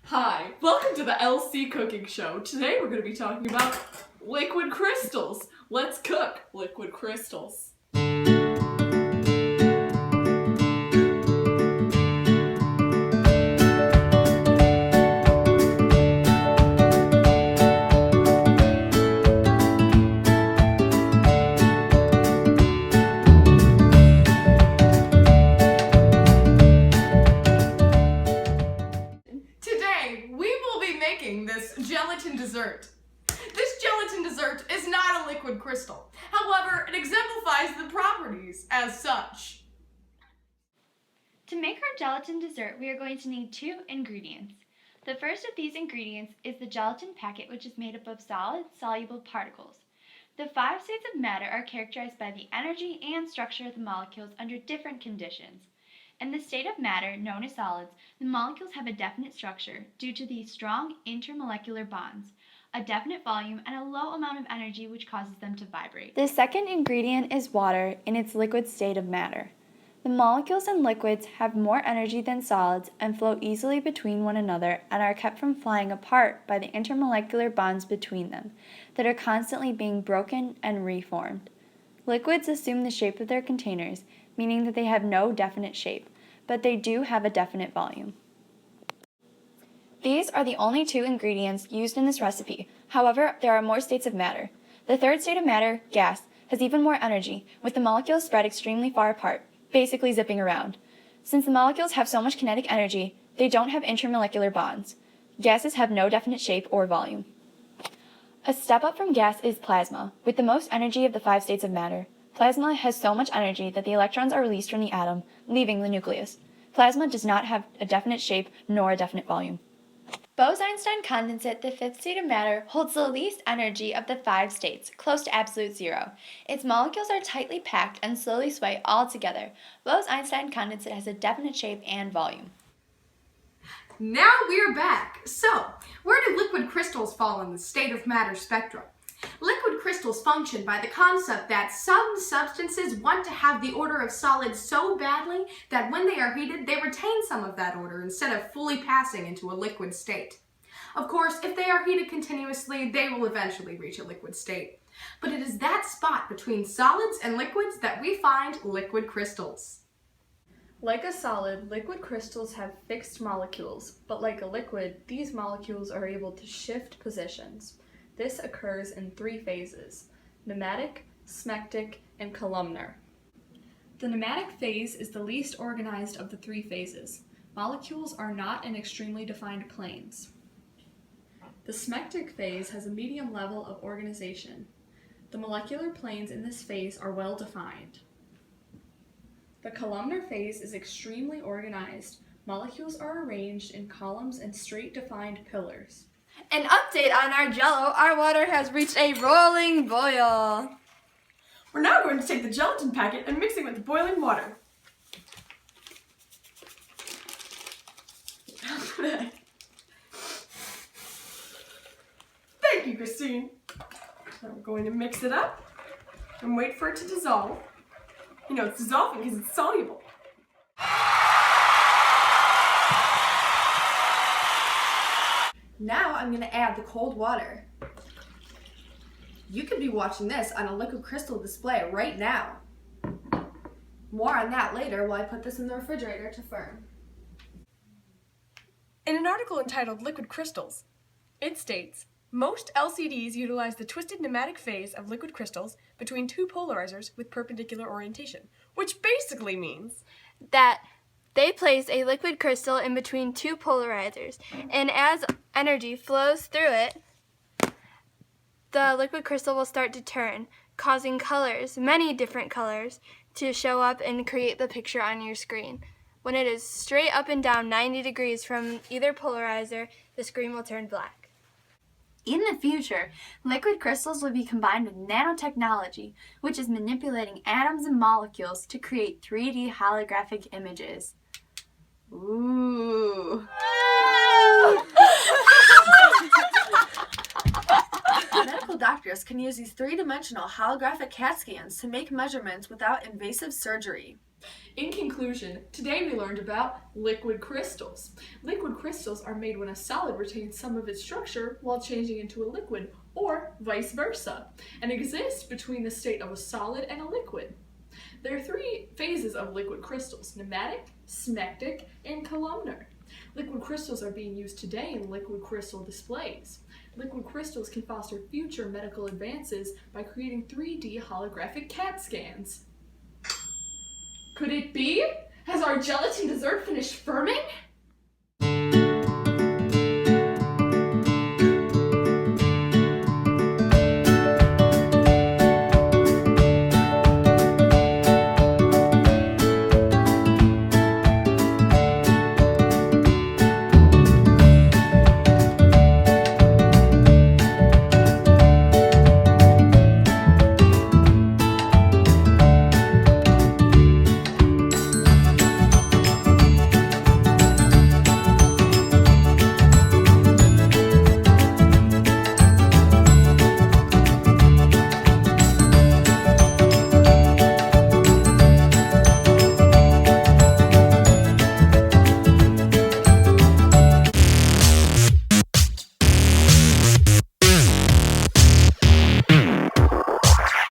Hi, welcome to the LC Cooking Show. Today we're going to be talking about liquid crystals. Let's cook liquid crystals. Today we will be making this gelatin dessert. This gelatin dessert is not a liquid crystal. However, it exemplifies the properties as such. To make our gelatin dessert, we are going to need 2 ingredients. The first of these ingredients is the gelatin packet, which is made up of solid, soluble particles. The 5 states of matter are characterized by the energy and structure of the molecules under different conditions. In the state of matter, known as solids, the molecules have a definite structure due to the strong intermolecular bonds, a definite volume, and a low amount of energy which causes them to vibrate. The second ingredient is water in its liquid state of matter. The molecules in liquids have more energy than solids and flow easily between one another and are kept from flying apart by the intermolecular bonds between them that are constantly being broken and reformed. Liquids assume the shape of their containers, meaning that they have no definite shape, but they do have a definite volume. These are the only 2 ingredients used in this recipe. However, there are more states of matter. The third state of matter, gas, has even more energy, with the molecules spread extremely far apart, basically zipping around. Since the molecules have so much kinetic energy, they don't have intermolecular bonds. Gases have no definite shape or volume. A step up from gas is plasma, with the most energy of the 5 states of matter. Plasma has so much energy that the electrons are released from the atom, leaving the nucleus. Plasma does not have a definite shape nor a definite volume. Bose-Einstein condensate, the 5th state of matter, holds the least energy of the 5 states, close to absolute zero. Its molecules are tightly packed and slowly sway all together. Bose-Einstein condensate has a definite shape and volume. Now we're back. So, where do liquid crystals fall in the state of matter spectrum? Liquid crystals function by the concept that some substances want to have the order of solids so badly that when they are heated, they retain some of that order instead of fully passing into a liquid state. Of course, if they are heated continuously, they will eventually reach a liquid state. But it is that spot between solids and liquids that we find liquid crystals. Like a solid, liquid crystals have fixed molecules, but like a liquid, these molecules are able to shift positions. This occurs in 3 phases: nematic, smectic, and columnar. The nematic phase is the least organized of the 3 phases. Molecules are not in extremely defined planes. The smectic phase has a medium level of organization. The molecular planes in this phase are well defined. The columnar phase is extremely organized. Molecules are arranged in columns and straight defined pillars. An update on our Jell-O. Our water has reached a rolling boil. We're now going to take the gelatin packet and mix it with the boiling water. Thank you, Christine. Now we're going to mix it up and wait for it to dissolve. You know, it's dissolving because it's soluble. Now I'm going to add the cold water. You could be watching this on a liquid crystal display right now. More on that later while I put this in the refrigerator to firm. In an article entitled Liquid Crystals, it states, most LCDs utilize the twisted nematic phase of liquid crystals between 2 polarizers with perpendicular orientation, which basically means that they place a liquid crystal in between 2 polarizers, and as energy flows through it, the liquid crystal will start to turn, causing colors, many different colors, to show up and create the picture on your screen. When it is straight up and down 90 degrees from either polarizer, the screen will turn black. In the future, liquid crystals will be combined with nanotechnology, which is manipulating atoms and molecules to create 3D holographic images. Ooh. Medical doctors can use these 3-dimensional holographic CAT scans to make measurements without invasive surgery. In conclusion, today we learned about liquid crystals. Liquid crystals are made when a solid retains some of its structure while changing into a liquid, or vice versa, and exist between the state of a solid and a liquid. There are three phases of liquid crystals: nematic, smectic, and columnar. Liquid crystals are being used today in liquid crystal displays. Liquid crystals can foster future medical advances by creating 3D holographic CAT scans. Could it be? Has our gelatin dessert finished firming?